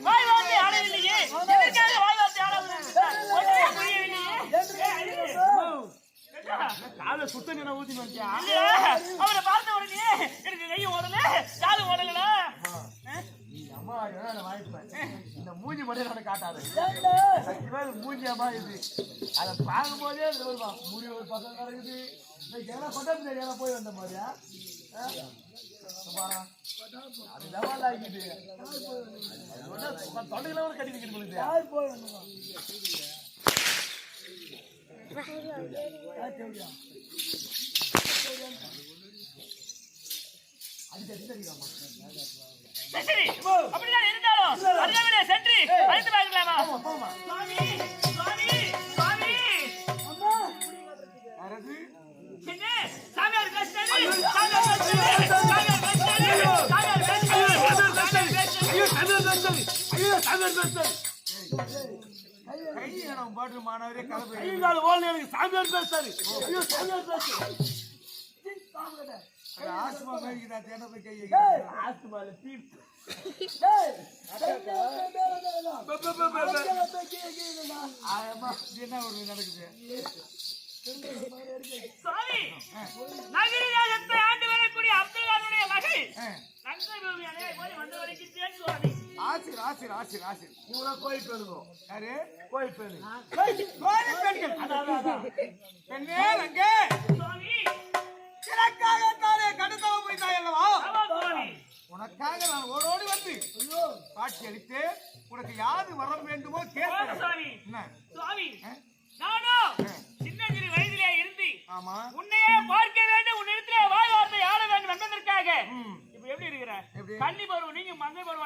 வாய் வார்த்தை ஆடவில்லையே, எதற்காக வாய் வார்த்தை ஆடாமல் ஒன்றுமே புரியவில்லையே. காலை சுத்த நினை ஊத்தி வந்தியா? அவரை பார்த்த உடனே எனக்கு கையும் ஓடல காலும் ஓடலடா. அம்மா வாங்கிப்பேன். இந்த மூஞ்சி மட்டும் எனக்கு காட்டாது. மூஞ்சி அம்மா இது அதை பார்க்கும் போதே முடி ஒரு பக்கம் கிடக்குது. கொண்டாந்து போய் வந்த மாதிரியா அது ஆகிட்டு தொண்டையில கட்டி நிற்கிறது. அப்படிதான் இருந்தாலும் சென்று அழைத்து பார்க்கலாமா? சுவாமி சுவாமி சுவாமி சாமியார் பாட்டு மாணவரே கலப்பு சாமியார் பேசாரு. ஐயோ சாமியார் பேசு ஆஸ்மா மேய்க்குதா தேன போய் கை ஆஸ்மால தீர்த்து என்ன ஒரு நடக்குது. சுவாமி நகரிலே ஆண்டு வரக்கூடிய அப்துல்லாவுடைய மகள் ஆசிர் ஆசிர் ஆசிர் ஆசிர் இவ்வளவு கோயில் பெண்ணும் யாரு கோயில் பெண் பெண்ணே அங்கே எனக்காகத்தானே கடுத்தவ போய்தாய் அல்லவா? உனக்காக நான் ஓடோடி வந்து காட்சி அளித்து உனக்கு யாது வரம் வேண்டுமோ கேட்கிறேன். சின்ன சிறு வயதிலே இருந்து உன்னையே பார்க்க வேண்டும், உன்னிடத்திலே வாய் வார்த்தை ஆட வேண்டும் என்பதற்காக இப்ப எப்படி இருக்கிற கன்னி பருவம் நீங்க மங்கை பருவம்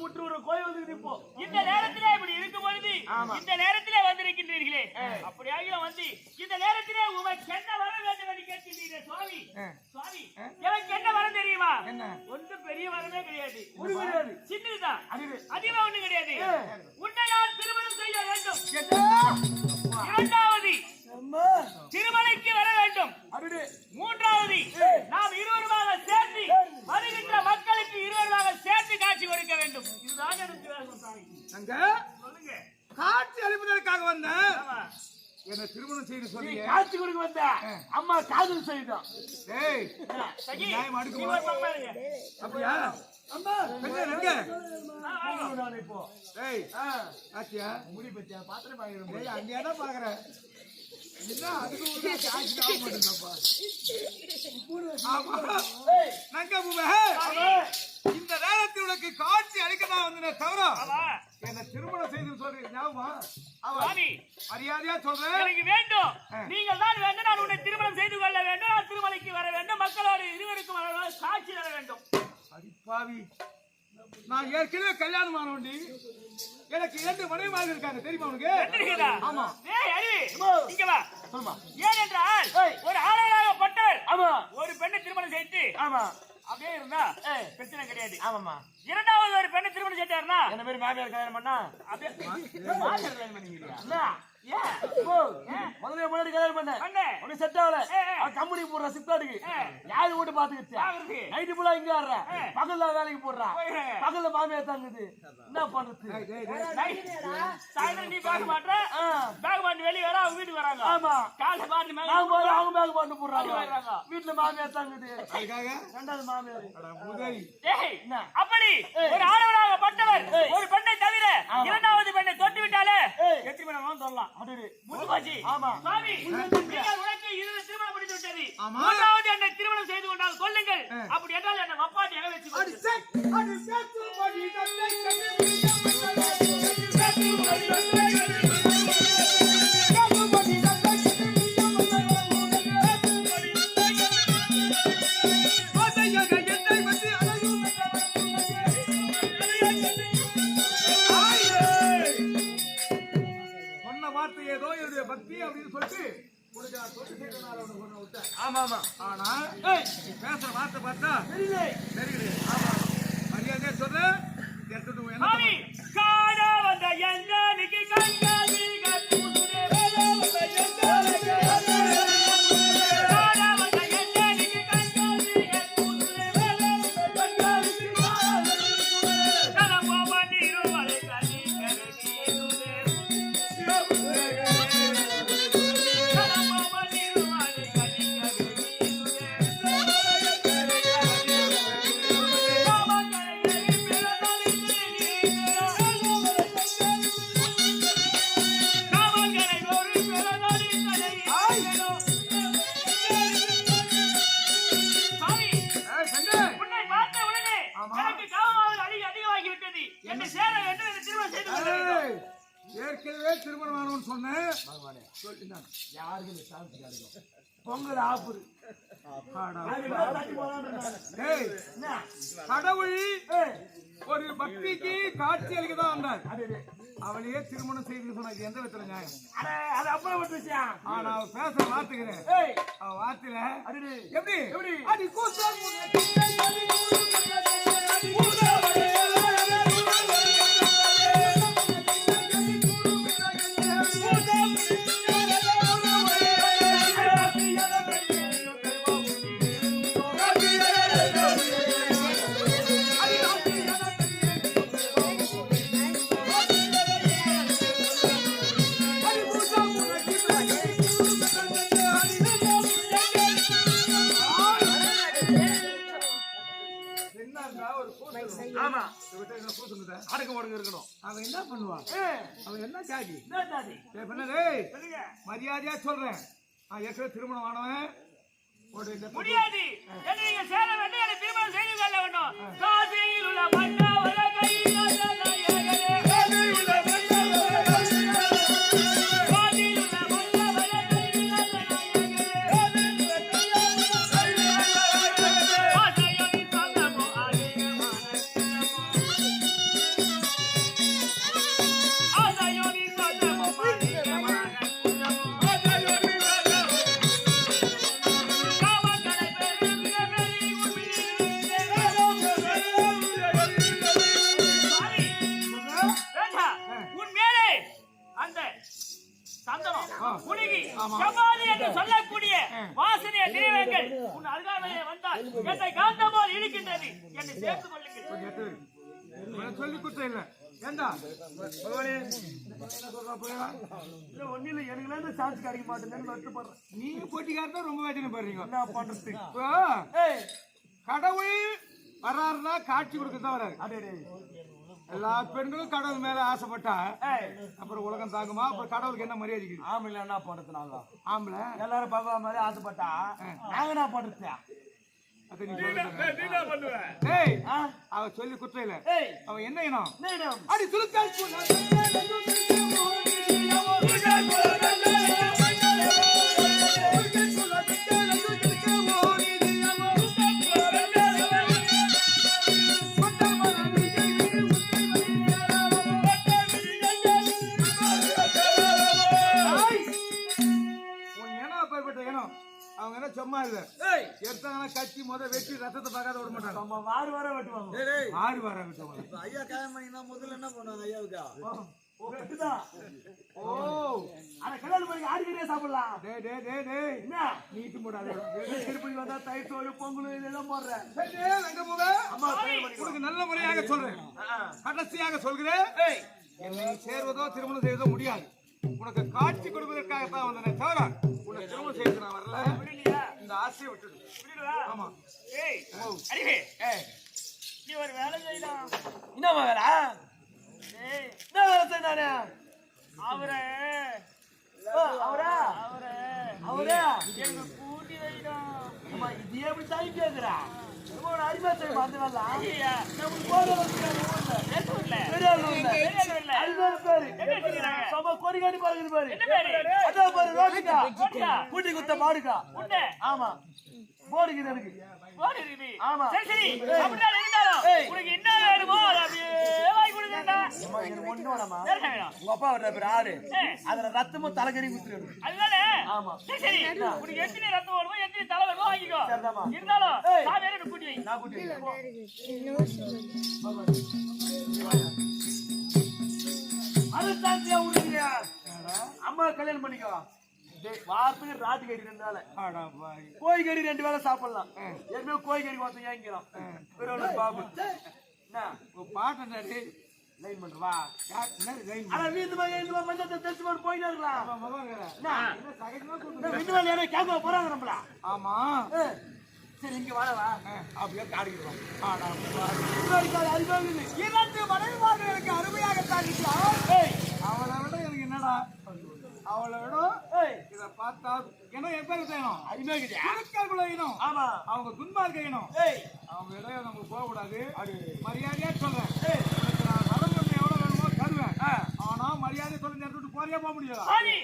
முற்று ஒரு கோயில் வந்து இப்போ இந்த நேரத்திலே இப்படி இருக்கும் பொழுது இந்த நேரத்திலே வந்திருக்கின்றீர்களே, அப்படியாக வந்து இந்த நேரத்திலே உனக்கு என்ன வர வேண்டும் என்று கேட்கின்றீர்கள். சுவாமி சுவாமி எனக்கு என்ன வரம் தெரியுமா? ஒன்றும் பெரிய வரமே கிடையாது, சின்னதுதான், அதிகமா ஒண்ணு கிடையாது. உன்னை நான் திருமணம் செய்ய வேண்டும், இரண்டாவது திருமலைக்கு வர வேண்டும், மூன்றாவது நாம் இருவருமாக சேர்ந்து வருகின்ற மக்களுக்கு இருவருமாக சேர்த்து காட்சி கொடுக்க வேண்டும். இதுதான் எனக்கு சொல்லுங்க. காட்சி அளிப்பதற்காக வந்த என்ன திருமணம் செய்து சொல்லி காட்சி கொடுக்க வந்த அம்மா காதல் செய்தோம். அப்படியா அம்மா இப்போ ஆச்சியா முடி பத்தியா பாத்திரம் பாக்கிறேன் அங்கேதான் பாக்குறேன். இந்த நேரத்தில் உனக்கு காட்சி அளிக்கதான் வந்து தவிர என்ன திருமணம் செய்து சொல்றீங்க ஞாபகமா? மரியாதையா சொல்றேன், எனக்கு வேண்டும், நீங்கள் தான் வேண்டும், நான் உன்னை திருமணம் செய்து கொள்ள வேண்டும், நான் திருமலைக்கு வர வேண்டும், மக்களோடு இருவருக்கும் சாட்சி தர வேண்டும். அடிப்பாவி, நான் ஏற்கனவே கல்யாணம் ஆனோண்டி எனக்கு 2 மனைவிமார்கள் இருக்காங்க தெரியுமா உனக்கு? ஆமா. இங்க வா. ஏனென்றால் ஒரு ஆளாகப்பட்டவர் ஒரு பெண்ணை திருமணம் செய்து அப்படியே இருந்தா பிரச்சனை கிடையாது. ஆமாமா. இரண்டாவது ஒரு பெண்ணை திருமணம் செய்தாருன்னா என்ன பேரு மாமியார் கல்யாணம் பண்ணா அப்படியே மாமியார் கல்யாணம் பண்ணிக்கிறீங்களா? முதல்ல முன்னாடி கல்யாணம் பண்ண செட் ஆகல கம்பெனி போடுற சிப்காட்டுக்கு யாரு ஓட்டு பாத்துக்கிச்சு நைட்டு ஃபுல்லா இங்க ஆடுற பகல்ல வேலைக்கு போடுறா பகல்ல மாமியார் தாங்குது என்ன பண்றது? சாயந்தரம் நீ பேக் மாட்ட பேக் மாட்டு வெளியே வர அவங்க வீட்டுக்கு வராங்க. ஆமா காலை பாட்டு அவங்க பேக் மாட்டு போடுறாங்க வீட்டுல மாமியார் தாங்குது. ரெண்டாவது மாமியார் அப்படி ஒரு ஆடவராகப்பட்டவர் ஒரு பெண்ணை தவிர இரண்டாவது பெண்ணை தொட்டு விட்டாலே எத்தனை மணி சொல்லலாம். மூன்றாவது என்னை திருமணம் செய்து கொண்டால் சொல்லுங்கள், அப்படி என்றால் என்னை அப்பாட்டி எங்க வச்சு ஏதோ என்னுடைய பக்தி அப்படின்னு சொல்லிட்டு ஆமா ஆமா. ஆனா நீ பேசுற வார்த்தை பார்த்தா தெரியல. ஆமா மரியாதையா சொல்ற யாருக்கு இந்த சான்ஸ் கிடைக்கும்? பொங்கல் ஆப்புரு கடவுள் ஒரு பக்திக்கு காட்சி அளிக்கதான் வந்தார். அவளையே திருமணம் செய்து சொன்னது எந்த விதத்துல நியாயம்? அது அப்புறம் ஒரு விஷயம். நான் அவ பேச வார்த்தைக்கிறேன். அவ வார்த்தையில எப்படி அடி கூசா அடக்கம் ஒடுங்க இருக்கணும். அவன் என்ன பண்ணுவான்? அவன் என்ன ஜாதி? சொல்லுங்க. மரியாதையா சொல்றேன். ஏற்கனவே திருமணம் ஆனவன் முடியாது. என்னை நீங்க சேர வேண்டும். என்னை திருமணம் செய்து கொள்ள வேண்டும். காசியில் உள்ள மன்னவர கையில் சொல்லக்கூடிய வாசனைய திரவியங்கள் உன் அருகாமையிலே வந்தால் என்னை காந்தமால் இழுக்கின்றது. என்னை சேர்த்துக் கொள்ளுங்கள். சொல்லி குற்றம் இல்ல. ஏண்டா ஒன்னில எனக்கு சான்ஸ் கிடைக்க மாட்டேன்னு வருத்தப்படுறேன். நீங்க போட்டிக்காரதான் ரொம்ப வேதனை பண்றீங்க. என்ன பண்றது? கடவுள் வர்றாருன்னா காட்சி கொடுக்கதான் வராரு. எல்லா பெண்களும் கடவுள் மேல ஆசைப்பட்டா அப்புறம் உலகம் தாங்குமா? அப்புறம் கடவுளுக்கு என்ன மரியாதை? ஆம்பளை என்ன பண்றது? நாங்க ஆம்பளை எல்லாரும் பகவான் மாதிரி ஆசைப்பட்டா நாங்க என்ன பண்றது? அவ சொல்லி குற்றம் இல்ல. ஏய் அவன் என்ன இனம்? அடி சுலுக்காய் அவங்க என்ன சும்மா இல்ல. எடுத்தாங்கன்னா கட்சி வெட்டி ரத்தத்தை பார்க்காத விட மாட்டாங்க. வாறு வார வெட்டுவாங்க. ஆறு வார வெட்டுவாங்க. ஐயா கல்யாணம் பண்ணினா முதல்ல என்ன பண்ணுவாங்க ஐயாவுக்கு? கல்யாணம் பண்ணி ஆடிக்கிட்டே சாப்பிடலாம். என்ன நீட்டு போடாது. திருப்பதி வந்தா தயிர் சோறு பொங்கல் இதெல்லாம் போடுறேன். உனக்கு நல்ல முறையாக சொல்றேன். கடைசியாக சொல்கிறேன். என்னை சேர்வதோ திருமணம் செய்வதோ முடியாது. உனக்கு காட்சி கொடுப்பதற்காகத்தான் வந்தேன் தவிர உனக்கு திருமணம் செய்து நான் வரல. இந்த ஆசையை விட்டுடு. ஆமா. நீ ஒரு வேலை செய்யலாம். என்ன வேலை? என்ன வேலை செய்ய? அவரே எங்க கூட்டி வைடும். இது எப்படி தாய் கேக்குறா? அடிமை செய்யும் அந்த வேலை கொடிகாடி பாருங்க பாரு. அதான் பாரு ரோட்டிக்கா கூட்டி குத்த மாடுக்கா. ஆமா போடுகிறது எனக்கு. ஆமா சரி அப்படிதான் இருந்தாலும் உனக்கு என்ன வேணுமோ அதை அப்படியே வாங்கி கொடுக்கறேன்டா. ஒண்ணு வேணாமா? உங்க அப்பா வர்ற பேர் ஆறு. அதுல ரத்தமும் தலைக்கறி குத்துறது. அதுதானே? ஆமா சரி உனக்கு எத்தனை ரத்தம் வேணுமோ எத்தனை தலை வேணுமோ வாங்கிக்கோ. இருந்தாலும் சாமியார கூட்டி வை. நான் கூட்டி அது தாத்தியா விடுங்க. அம்மா கல்யாணம் பண்ணிக்கோ. வாரத்துக்கு ராட்டு கறி 2 வேளை, கோழி கறி 2 வேளை சாப்பிடலாம். ஏற்கனவே கோழி கறி ஒருத்தன் ஏங்கிறான். பாபு பாட்டு லைன் பண்றவா வீட்டு மஞ்சள் தெரிச்சு போயிட்டே இருக்கலாம். கேட்க போறாங்க நம்மள. ஆமா சரி இங்க வாழவா அப்படியே காடிக்கிறோம். அறிவாகுது 2 மனைவிமார்கள் எனக்கு அருமையாக தாக்கிட்டான். அவளை விட எனக்கு என்னடா? அவளை விட இதை பார்த்தா ஏன்னா எப்ப வேணும் அருமையாக்குள்ள இனம். ஆமா அவங்க குன்மார்க்க இனம். அவங்க இடம் நமக்கு போக கூடாது. அது மரியாதையா சொல்றேன். நான் வளர்ந்து எவ்வளவு வேணுமோ தருவேன். ஆனா மரியாதை சொல்லி நேரத்து போறியா போக முடியாதா? சுவாமி,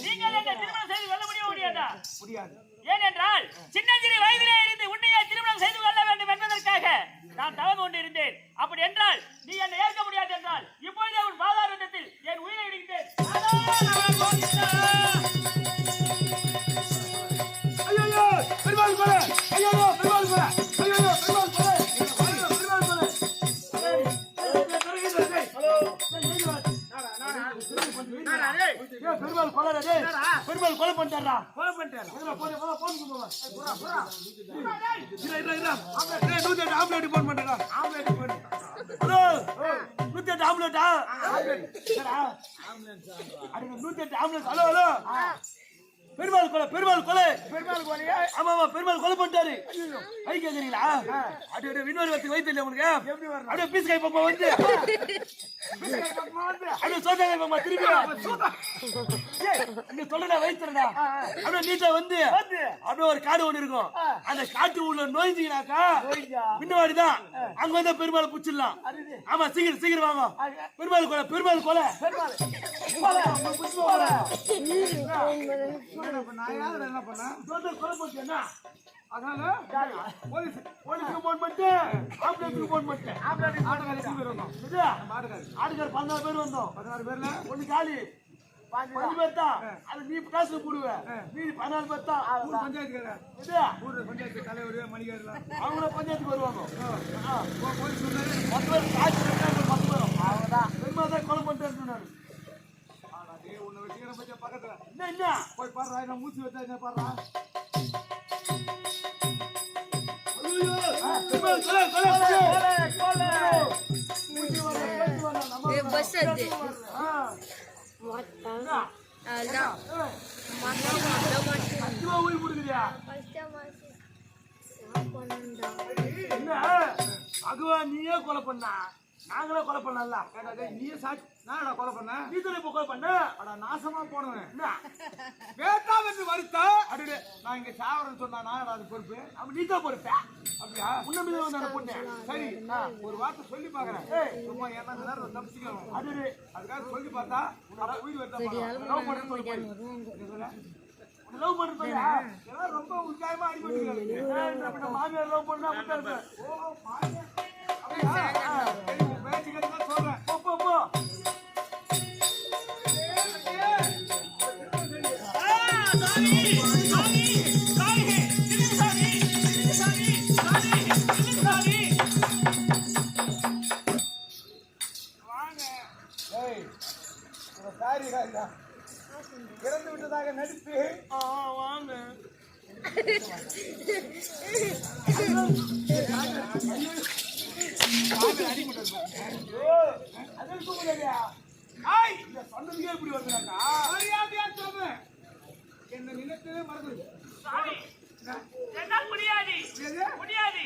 நீங்கள் என்ன திருமணம் செய்து கொள்ள முடியாதா? முடியாது. ஏனென்றால் சின்னஞ்சிறு வயதிலே இருந்து உன்னையே திருமணம் செய்து கொள்ள வேண்டும் என்பதற்காக நான் தவம் கொண்டிருந்தேன். அப்படி என்றால் நீ என்னை ஏற்க முடியாது என்றால் இப்பொழுதே உன் பாதாரத்தில் என் உயிரை விடுகிறேன். ஐயோ பெருமாள் கொலை! ஐயோ பெருமாள் கொலை! ஐயோ பெருமாள் கொலை! பெருமாள் கொலை! பெருமாள் கொலை டேய்! பெருமாள் கொலை பண்ணிட்டாரா? கொலை பண்ணிட்டாரா? Phone phone omelette omelette phone பண்ணிட்டாரா? Omelette phone. ஹலோ 108 ஆம்லெட்டா? ஆம்லெட் அட 108 ஆம்லெட். ஹலோ ஹலோ பெருமாள் கொலை பெருமாள் கொலை பெருமாள் கொலையா? ஆமா ஆமா பெருமாள் கொலை பண்ணிட்டாரு. கை கேக்குறீங்களா? அட வினோர் வந்து வைத்தியல உங்களுக்கு எப்படி வரணும்? அட பீஸ் கை பப்பா வந்து பீஸ் கை பப்பா வந்து அட சோதா கை பப்பா திருப்பி ஏய் நீ சொல்லடா வைத்தியடா. அட நீட்ட வந்து அப்படியே ஒரு காடு ஒன்னு இருக்கும். அந்த காட்டு உள்ள நோய்ஞ்சீங்கனாக்கா பின்னாடி தான் அங்க வந்து பெருமாள் புடிச்சிடலாம். ஆமா சீக்கிரம் சீக்கிரம் வாங்க. பெருமாள் கொலை பெருமாள் கொலை பெருமாள் கொலை புடிச்சு போறா. நான் யாரு என்ன பண்ண? சோதர் கொலை பண்ணிட்டேனா? அதனால போலீஸ் போலீஸ்க்கு போன் பண்ணிட்டு ஆம்புலன்ஸ்க்கு போன் பண்ணிட்டேன். ஆம்புலன்ஸ் ஆட்டோக்காரர் எத்தனை பேர் வந்தோம்? இது ஆடுகார் 14 பேர் வந்தோம். 16 பேர்ல ஒண்ணு காலி 5 பேர் தான். அது நீ காசு போடுவ. நீ 14 பேர் தான். ஊர் பஞ்சாயத்துக்காரர் இது ஊர் பஞ்சாயத்து தலைவர் மணிகாரலாம் அவங்க பஞ்சாயத்துக்கு வருவாங்க. போலீஸ் சொன்னாரு 10 பேர் காசு கட்டாங்க 10 பேர். அவங்கதான் பெருமாள் தான் கொலை பண்ணிட்டு சொன்னாரு. உன்னை வச்சுக்கிற பச்சை பக்கத்துல என்ன போய் பாடுறா என்ன மூச்சு வச்சா என்ன பாடுறா பஸ் அது பகவான் நீயே கொலை பண்ணா நாங்களே கொலை பண்ணல. நீயே சாட்சி நானடா கொலை பண்ண நீ தானே இப்ப கொலை பண்ண. அட நாசமா போனவன் என்ன வேட்டா வந்து வருத்தா அடடே நான் இங்க சாவறேன்னு சொன்னா நானடா அது பொறுப்பு அப்ப நீ தான் பொறுப்ப. அப்படியா உன்னமே வந்து அந்த பொண்ணு சரி ஒரு வார்த்தை சொல்லி பாக்குறேன் சும்மா என்ன நேரம் தப்பிச்சுக்கலாம் அது அதுக்காக சொல்லி பார்த்தா உனக்கு உயிர் வருத்தா லவ் பண்ண சொல்லி லவ் பண்ண சொல்லி எல்லாம் ரொம்ப உற்சாகமா அடிபட்டு மாமியார் லவ் பண்ணா அப்படியே ஓ மாமியார் பேச்சுக்கிறதா சொல்றேன் போ போ போ. இறந்து விட்டதாக நடிப்பு வாங்க சொன்னதுக்கே இப்படி வருதுனாக்கா மரியாதையா சொல்றேன் என்ன நினைத்ததே மறந்து என்னால் முடியாது முடியாது.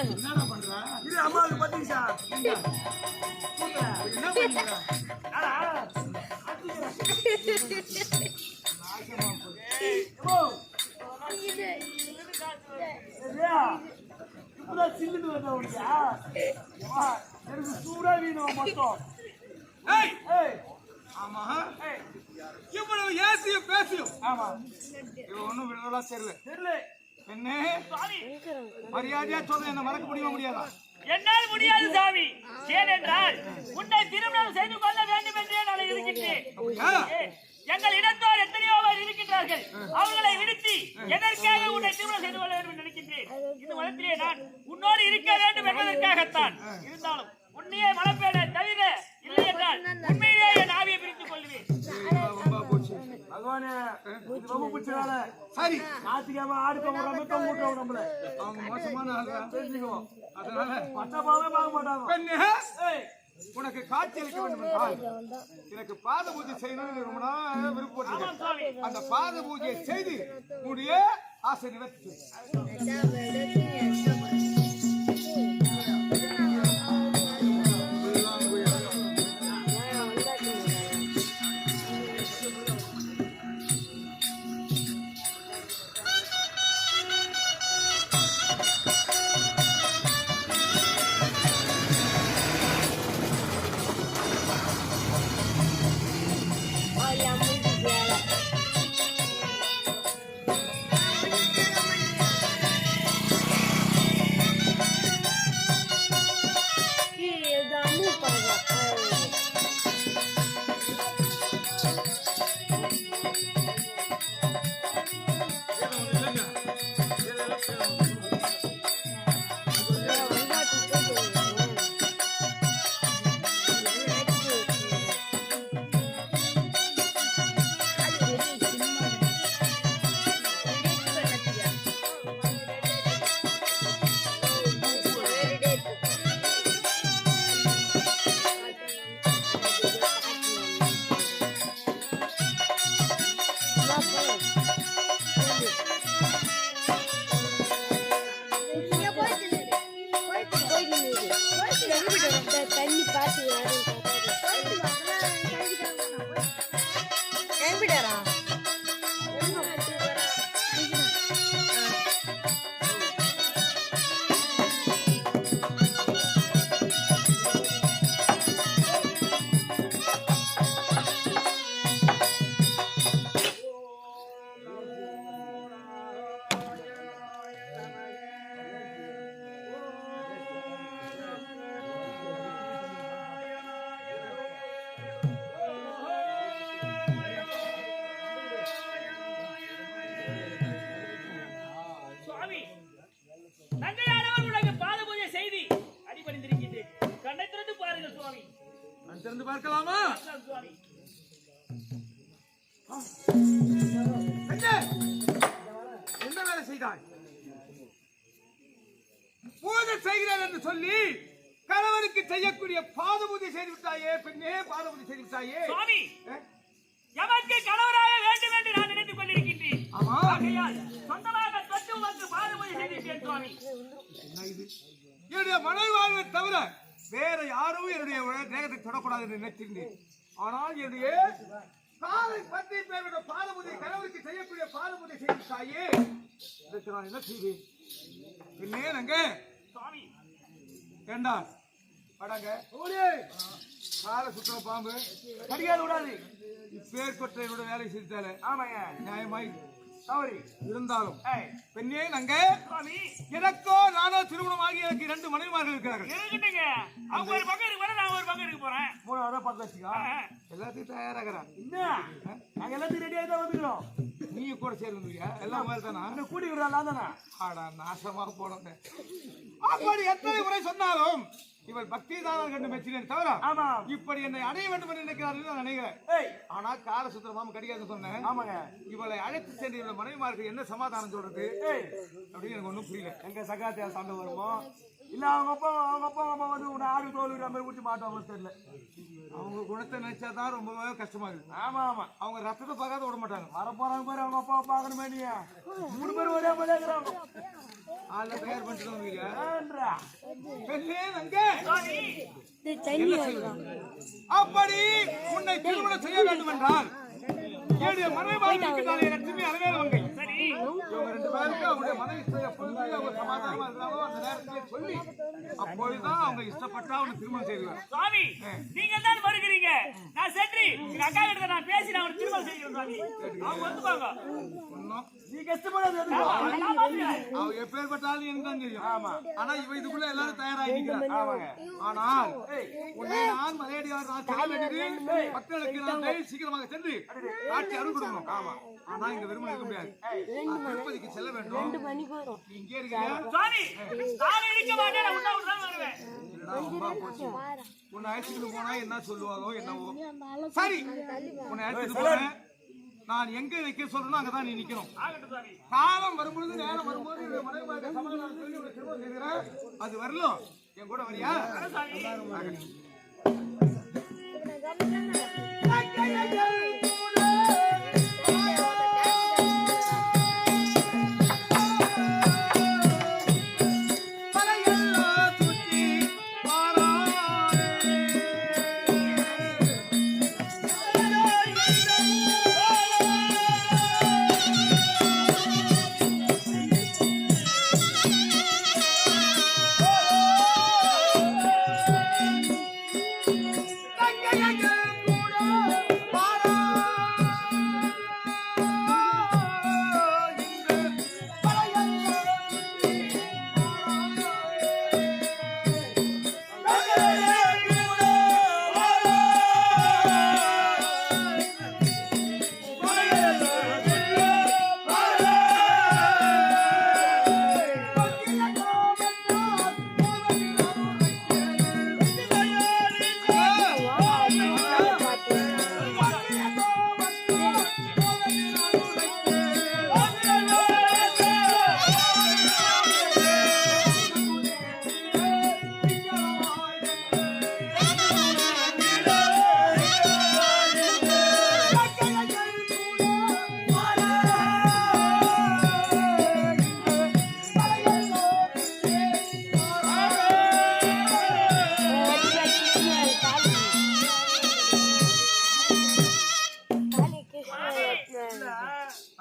என்னடா பண்ற? இது அம்மாவுக்கு பத்திச்சா? என்ன பண்ணீங்க? இப்பதான் சில்லுன்னு வந்த உனக்கா? எனக்கு சூடா வீணும் மொத்தம். ஆமா இவ்வளவு ஏசியும் பேசியும் ஆமா இவன் ஒண்ணும் விடுதலா தெரியல தெரியல. என்ன மரியாதையா சொல்ல என்ன மறக்க முடியாதா? என்னால் முடியாது சாமி. ஏனென்றால் உன்னை திருமணம் செய்து கொள்ள வேண்டும் என்றே நான் இருக்கின்றேன். எங்கள் இடத்தோர் எத்தனையோ பேர் இருக்கின்றார்கள். அவர்களை விடுத்தி எதற்காக உன்னை திருமணம் செய்து கொள்ள வேண்டும் என்று நினைக்கின்றேன். இந்த வளத்திலே நான் உன்னோடு இருக்க வேண்டும் என்பதற்காகத்தான். இருந்தாலும் உன்னையே மனப்பேட தவிர இல்லை என்றால் உண்மையிலே என் ஆவியை பிரித்துக் கொள்வேன். ரொம்ப போச்சு. பகவானே இது ரொம்ப பிடிச்சனால சரி, ஞாயிற்றுக்கிழமை ஆடு தொங்குறாம தொங்குறோம் நம்மள. அவங்க மோசமான ஆளுங்க. தெரிஞ்சுக்கோ. அதனால பச்சைமாவே பார்க்க மாட்டாங்க. பெண்ணே, உனக்கு காட்சி அளிக்க வேண்டும் என்றால் எனக்கு பாத பூஜை செய்யணும்னு ரொம்ப நாள் விருப்பப்பட்டிருக்கேன். சுவாமி, அந்த பாத பூஜையை செய்து உன்னுடைய ஆசை நிவர்த்தி தண்ணி பாத்து கிளம்பிட்டாரா? சுவாமி, தந்தையானவர் உனக்கு பாத பூஜை செய்து அடிபணிந்திருக்கின்றேன். கண்ணை திறந்து பாருங்கள் சுவாமி. நான் திறந்து பார்க்கலாமா? சுவாமி, பெண்ணே, என்ன வேலை செய்தாய்? பூஜை செய்கிறேன் என்று சொல்லி கணவனுக்கு செய்யக்கூடிய பாத பூஜை செய்து விட்டாயே பெண்ணே, பாத பூஜை செய்து விட்டாயே. சுவாமி, எமக்கு கணவராக வேண்டும் என்று நான் நினைத்துக் கொண்டிருக்கின்றேன். ஆமா, ஆகையால் சொந்தமாக தொட்டு உனக்கு பாத பூஜை செய்திருக்கேன் சுவாமி. என்ன இது? என்னுடைய மனைவி வாழ்வை தவிர வேற யாரும் என்னுடைய தேகத்தை தொடக்கூடாது என்று நினைத்திருந்தேன். ஆனால் என்னுடைய காலை பற்றி பேருடைய பாத பூஜை கணவனுக்கு செய்யக்கூடிய பாத பூஜை செய்து விட்டாயே. இதற்கு நான் என்ன செய்வேன்? பெண்ணே, நங்க சுவாமி, ஏண்டா படங்க காலை சுற்றுற பாம்பு கடிகால் விடாது. இப்பேர் கொற்ற என்னோட வேலை செஞ்சாலே ஆமாங்க. நியாயமாய் தவறி இருந்தாலும் பெண்ணே, நங்க சுவாமி, எனக்கோ நானோ திருமணமாகி எனக்கு 2 மனைவிமார்கள் இருக்கிறார்கள். இருக்கட்டுங்க. அவங்க ஒரு பக்கம் இருக்கு போறேன், நான் ஒரு பக்கம் இருக்க போறேன். 3 பக்கம் வச்சுக்கா. எல்லாத்தையும் தயாராகிறான். என்ன நாங்க எல்லாத்தையும் ரெடியாக தான் வந்துக்கிறோம். நீ கூட சேர்ந்துருக்கியா? எல்லாம் மாதிரி தானா? இந்த கூடி விடுறா தானே. ஆடா நாசமா போனேன். அப்படி எத்தனை முறை சொன்னாலும் இவள் பக்தி தான் கண்டு மெச்சினேன் தவிர ஆமா. இப்படி என்னை அடைய வேண்டும் என்று நினைக்கிறார்கள் நான் நினைக்கிறேன். ஆனா கால சுத்திரமாம கடிகாதுன்னு சொன்னேன். ஆமாங்க. இவளை அழைத்து சென்று இவளை மனைவிமாருக்கு என்ன சமாதானம் சொல்றது அப்படின்னு எனக்கு ஒண்ணும் புரியல. எங்க சகாத்தியா சண்டை வருமோ இல்ல அவங்க அப்பா அம்மா வந்து உன்னை ஆடு தோல் விடுற மாதிரி ஊற்றி மாட்டோம் தெரியல. அவங்க குணத்தை நினைச்சாதான் ரொம்பவே கஷ்டமா இருக்கு. ஆமா ஆமா. அவங்க ரத்தத்தை பார்க்காத விட மாட்டாங்க. வரப்போறாங்க பாரு அவங்க அப்பா பார்க்கணுமே. நீ 3 பேர் ஒரே மாதிரி இருக்கிறாங்க. ஆள தயார் பண்ணிட்டு வந்துருக்கீங்க. ஏன்றா? பெண்ணே, நங்க தண்ணி அப்படி உன்னை திருமணம் செய்ய வேண்டும் என்றால் என்னுடைய மனைவிமார்களுக்கு நான் லட்சுமி அலவேல வங்கை. சரி, இவங்க 2 பேருக்கு அவங்களுடைய மனைவி எப்பொழுது அவங்க சமாதானமா இருக்கிறாங்களோ அந்த நேரத்திலே சொல்லி அப்பொழுதுதான் அவங்க இஷ்டப்பட்டா அவங்க திருமணம் செய்வாங்க. சுவாமி, நீங்க தான் வருகிறீங்க. நான் சென்று எங்க அக்கா கிட்ட நான் பேசி நான் ஒரு திருமணம் செய்கிறேன் சுவாமி. அவங்க வந்துப்பாங்க. ஒன்னும் நீ கஷ்டப்படாது. நான் பாத்துக்கிறேன். அவங்க எப்பேற்பட்டாலும் எனக்கு தான் தெரியும். ஆமா. ஆனா இவ இதுக்குள்ள எல்லாரும் தயாராகிக்கிறாங்க. ஆனால் உன்னை நான் மலையடியார் நான் செல்ல வேண்டியது மக்களுக்கு நான் தயவு சீக்கிரமாக சென்று காட்சி அருள் கொடுக்கணும். ஆமா. ஆனா இங்க வெறுமனே இருக்க முடியாது. நான் திருப்பதிக்கு செல்ல சொல்ல வேண்டும் 2 மணிக்கு வரும். நீ இங்கே இருக்கிறியா சுவாமி நான் இருக்க மாட்டேன் நான் உன்னை விட்டு தான் வருவேன் என்னடா அம்மா போச்சு உன்னை அழைச்சிட்டு போனா என்ன சொல்லுவாரோ என்னவோ சரி உன்னை அழைச்சிட்டு போறேன் நான் எங்க வைக்க சொல்றேனோ அங்கதான் நீ நிக்கணும் ஆகட்டும் சுவாமி காலம் வரும்பொழுது நேரம் வரும்போது என்னுடைய மனைவியாக சமாதானம் சொல்லி உனக்கு திருமணம் செய்கிறேன் அது வரலும் என் கூட வரியா ஆகட்டும்.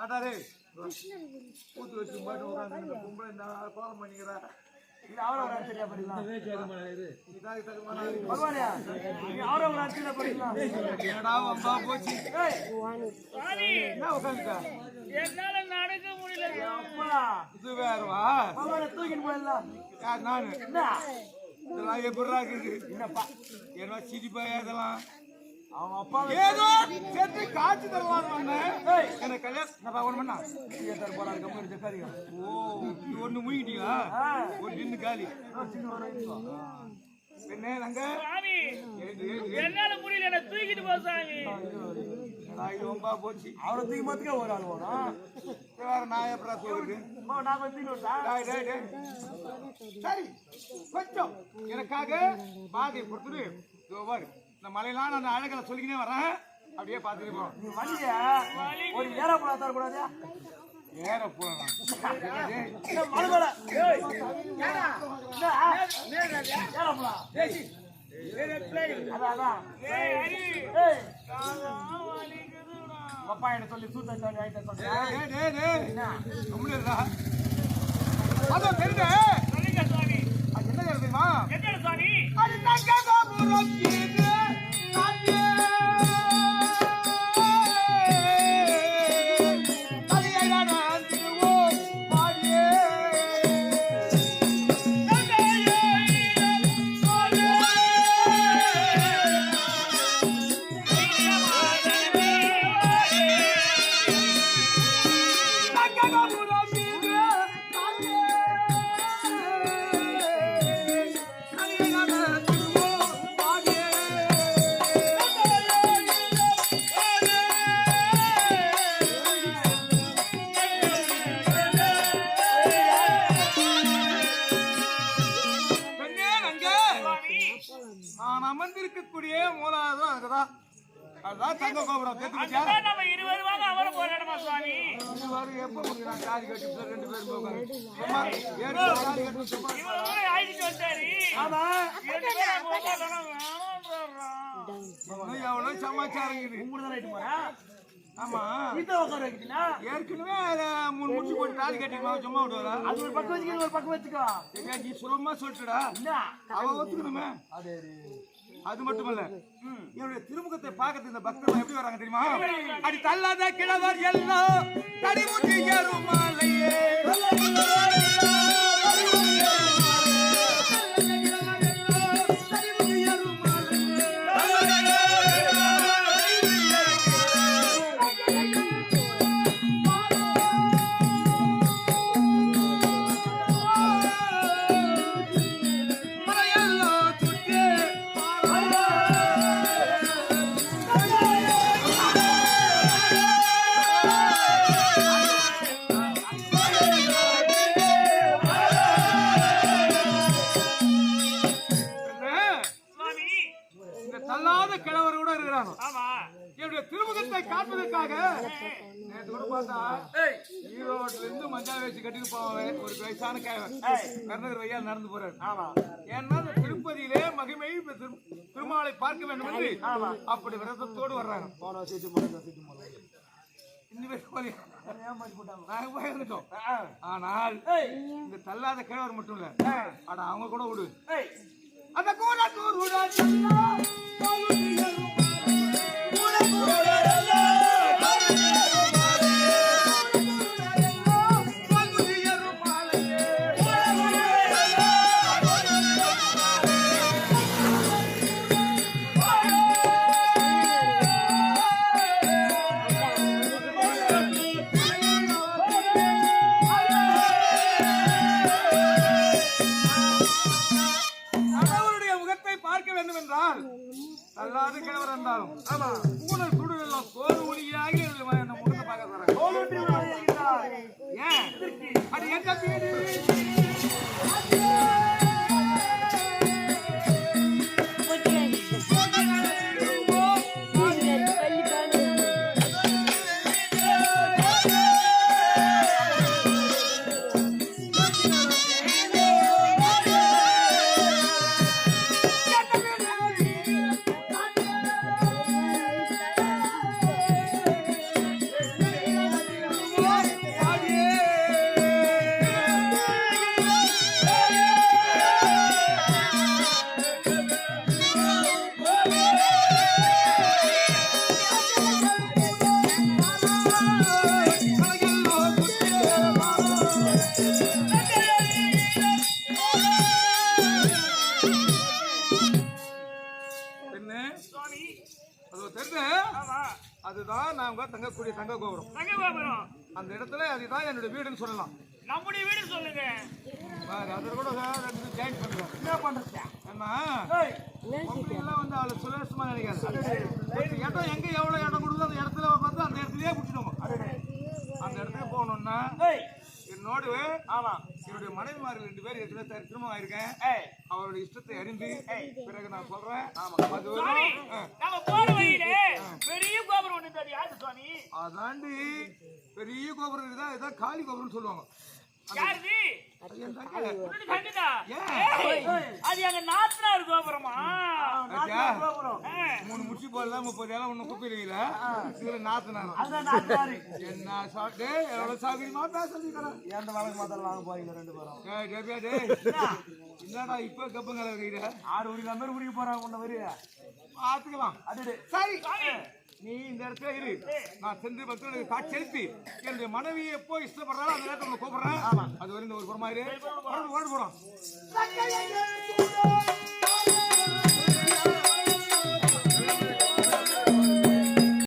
ஆட்டாரே கூத்து வச்சு பாட்டு உட்காந்து பொம்பளை இந்த கோலம் பண்ணிக்கிறா இது அவரை ஒரு ஆச்சரியா படிக்கலாம் இதாக தகுமான பரவாயில்லையா நீ அவரை ஒரு ஆச்சரியா படிக்கலாம் என்னடா வம்பா போச்சு சுவாமி என்ன உட்காந்துட்டா என்னால நடக்க முடியல அப்பா இது வேறவா பரவாயில்ல தூக்கிட்டு போயிடலாம் யார் நானு என்ன இதெல்லாம் எப்படிடா இருக்குது என்னப்பா என்ன சிரிப்பா இதெல்லாம் அவன் அப்பா ஏதோ சேர்த்து காட்சி தருவான்னு வந்தேன் எனக்கு கல்யாணம் நான் ஒண்ணு பண்ணா தியேட்டர் போறாரு கம்பெனி ஜக்காரியா ஓ இது ஒண்ணு மூங்கிட்டீங்களா ஒரு நின்னு காலி என்ன நாங்க சுவாமி என்னால முடியல என்ன தூக்கிட்டு போ சாமி இது வம்பா போச்சு அவரை தூக்கி மத்துக்க ஒரு ஆள் வரும் வேற நான் எப்படா தூக்குறது நான் போய் தூக்கி விட்டா சரி கொஞ்சம் எனக்காக பாகை பொறுத்துட்டு இதோ பாரு இந்த மலையெல்லாம் நான் அழகலை சொல்லிக்கினே வரேன் அப்படியே பார்த்துட்டு போ நீ வண்டிய ஒரு ஏரோப்ளா தரக்கூடாது ஏற போலாம் மறுபல ஏரோப்ளா அதான் அப்பா என்ன சொல்லி சூத்த ஆயிட்ட அதான் தெரிஞ்ச சொல்லுங்க சுவாமி அது என்ன தெரியுமா என்ன சுவாமி அது தங்கதாபுரம் நான் அமர்ந்திருக்கக்கூடிய மூலாதாரம் அதுதான் அதுதான் தங்க கோபுரம் கேட்டுக்கிட்டியா நம்ம 20 வாங்க அவரை போராடமா சுவாமி எப்ப முடியும் காதி கட்டி ரெண்டு பேரும் போகாது காதி கட்டி சும்மா இவரு ஆயிட்டு வந்தாரு ஆமா 2 பேரும் போகாதனா எவ்வளவு சமாச்சாரம் இது உங்களை ரைட்டு போறா ஆமா வீட்டை உட்கார வைக்கிட்டா ஏற்கனவே 3 முடிச்சு போட்டு தாலி கட்டி சும்மா விடுவாரா அது ஒரு பக்கம் வச்சுக்க ஒரு பக்கம் வச்சுக்கோ நீ சுலபமா சொல்லிட்டுடா என்ன அவ ஒத்துக்கணுமே அது அது மட்டுமல்ல என்னுடைய திருமுகத்தை பார்க்கறது இந்த பக்தர்கள் எப்படி வராங்க தெரியுமா அடி தள்ளாத கிழவர் எல்லாம் தடிமுட்டி ஏறுமாலையே காட்டுவதற்காக நேற்று கூட பார்த்தா ஈரோட்ல இருந்து மஞ்சள் வச்சு கட்டிட்டு போவேன் ஒரு வயசான கேவன் கர்ணகர் வையா நடந்து போறாரு. ஏன்னா திருப்பதியிலே மகிமை திருமாலை பார்க்க வேண்டும் என்று அப்படி விரதத்தோடு வர்றாங்க. ஆனால் இந்த தள்ளாத கிழவர் மட்டும் இல்ல, ஆனா அவங்க கூட விடு அந்த கூட அல்லாத கிழவர் இருந்தாலும் ஊழல் சுடுவெல்லாம் கோல் ஒளியாகி நம்ம முகத்தை பார்க்க தராங்க. ஏன் அது எங்க வீடு அதுதான் நாங்க தங்கக்கூடிய தங்க கோபுரம். அந்த இடத்துல அதுதான் என்னுடைய வீடுன்னு சொல்லலாம். நம்முடைய வீடு சொல்லுங்க. அதை கூட ஜாயின் பண்றோம். என்ன பண்றது? எல்லாம் வந்து அவளை சுலசமா நினைக்காது. இடம் எங்க எவ்வளவு இடம் கொடுக்குதோ அந்த இடத்துல பார்த்து அந்த இடத்துலயே குடிச்சிடுவோம். அந்த இடத்துக்கு போகணும்னா என்னோடு என்னுடைய மனைவிமார்கள் 2 பேர் ஏற்கனவே திருமணம் ஆயிருக்கேன். அவருடைய இஷ்டத்தை அறிந்து பிறகு நான் சொல்றேன். பெரிய கோபுரம் ஒண்ணு தெரியாது சுவாமி. அதாண்டி பெரிய கோபுரம் இதான் காளி கோபுரம் சொல்லுவாங்க. அது எங்க நாத்தனார் கோபுரமா? 3 முடிச்சு போடலாம் 30 ஏழை ஒண்ணு குப்பிடுவீல இதுல நாத்தனார் என்ன சாப்பிட்டு எவ்வளவு சாப்பிடுமா பேசுறீங்களா? எந்த வழக்கு மாத்திரம் வாங்க போறீங்க 2 பேரும்? என்னடா இப்ப கப்பங்க இருக்கிற 6 ஒரு நம்பர் குடிக்க போறாங்க உன்ன வரி பாத்துக்கலாம். சரி நீ இந்த இடத்துல இரு, நான் சென்று பக்தர்களுக்கு காட்சி செலுத்தி என்னுடைய மனைவியை எப்போ இஷ்டப்படுறாலும் அந்த நேரத்தில் கூப்பிடுறேன். அது வரை இந்த ஒரு புறமா இரு, ஓடு போறோம்.